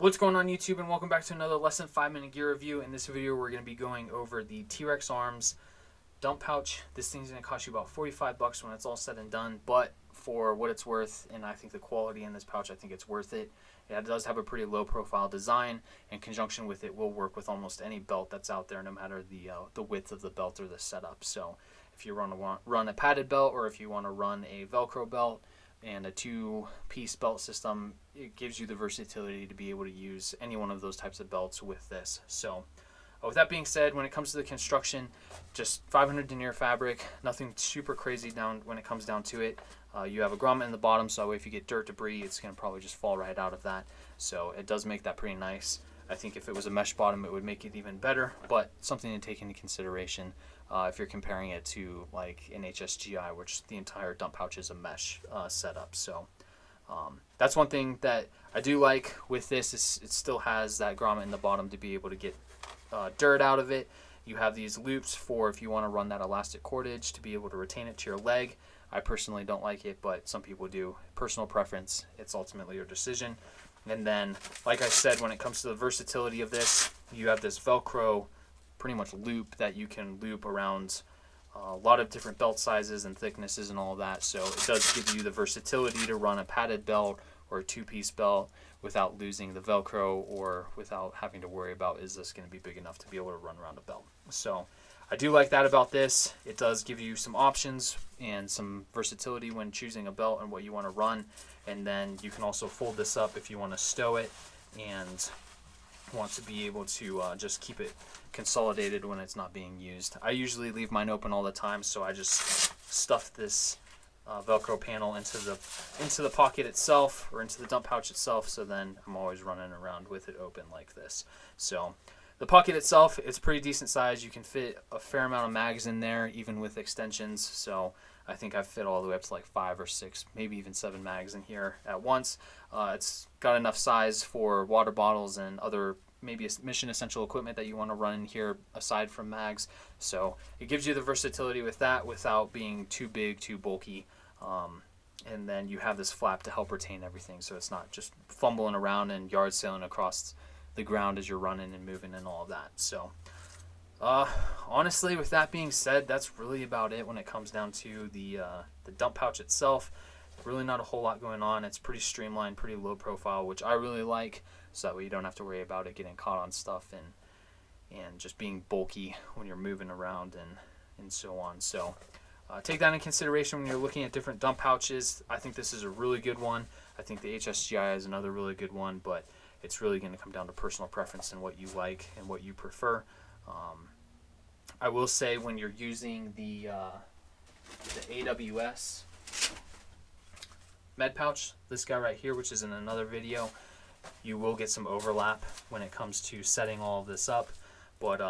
What's going on YouTube, and welcome back to another less than 5-minute gear review. In this video we're going to be going over the T-Rex Arms dump pouch. This thing's going to cost you about $45 when it's all said and done, but for what it's worth, and I think the quality in this pouch, I think it's worth it. It does have a pretty low profile design. In conjunction with it will work with almost any belt that's out there, no matter the width of the belt or the setup. So if you run a padded belt, or if you want to run a Velcro belt and a two-piece belt system, it gives you the versatility to be able to use any one of those types of belts with this. So with that being said, when it comes to the construction, just 500 denier fabric, nothing super crazy down when it comes down to it. You have a grommet in the bottom, so that way if you get dirt, debris, it's going to probably just fall right out of that. So it does make that pretty nice. I think if it was a mesh bottom, it would make it even better, but something to take into consideration if you're comparing it to like an HSGI, which the entire dump pouch is a mesh setup. So that's one thing that I do like with this, is it still has that grommet in the bottom to be able to get dirt out of it. You have these loops for if you want to run that elastic cordage to be able to retain it to your leg. I personally don't like it, but some people do. Personal preference, it's ultimately your decision. And then, like I said, when it comes to the versatility of this, you have this Velcro pretty much loop that you can loop around a lot of different belt sizes and thicknesses and all of that. So it does give you the versatility to run a padded belt or a two-piece belt without losing the Velcro, or without having to worry about, is this going to be big enough to be able to run around a belt. So I do like that about this. It does give you some options and some versatility when choosing a belt and what you want to run. And then you can also fold this up if you want to stow it and want to be able to just keep it consolidated when it's not being used. I usually leave mine open all the time, so I just stuff this Velcro panel into the pocket itself, or into the dump pouch itself, so then I'm always running around with it open like this. So the pocket itself, it's pretty decent size. You can fit a fair amount of mags in there, even with extensions. So I think I've fit all the way up to like 5 or 6, maybe even 7 mags in here at once. It's got enough size for water bottles and other maybe mission essential equipment that you want to run in here aside from mags. So it gives you the versatility with that without being too big, too bulky. And then you have this flap to help retain everything, so it's not just fumbling around and yard sailing across the ground as you're running and moving and all of that. So honestly, with that being said, that's really about it when it comes down to the dump pouch itself. Really not a whole lot going on. It's pretty streamlined, pretty low profile, which I really like, so that way you don't have to worry about it getting caught on stuff and just being bulky when you're moving around and so on. So take that in consideration when you're looking at different dump pouches. I think this is a really good one. I think the HSGI is another really good one, but it's really going to come down to personal preference and what you like and what you prefer. I will say, when you're using the AWS med pouch, this guy right here, which is in another video, you will get some overlap when it comes to setting all of this up, but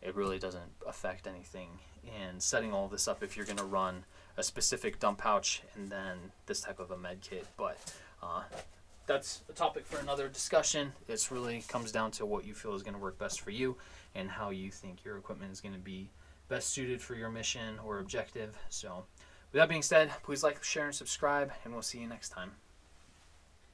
it really doesn't affect anything in setting all of this up if you're going to run a specific dump pouch and then this type of a med kit. But that's a topic for another discussion. It really comes down to what you feel is going to work best for you and how you think your equipment is going to be best suited for your mission or objective. So with that being said, please like, share, and subscribe, and we'll see you next time.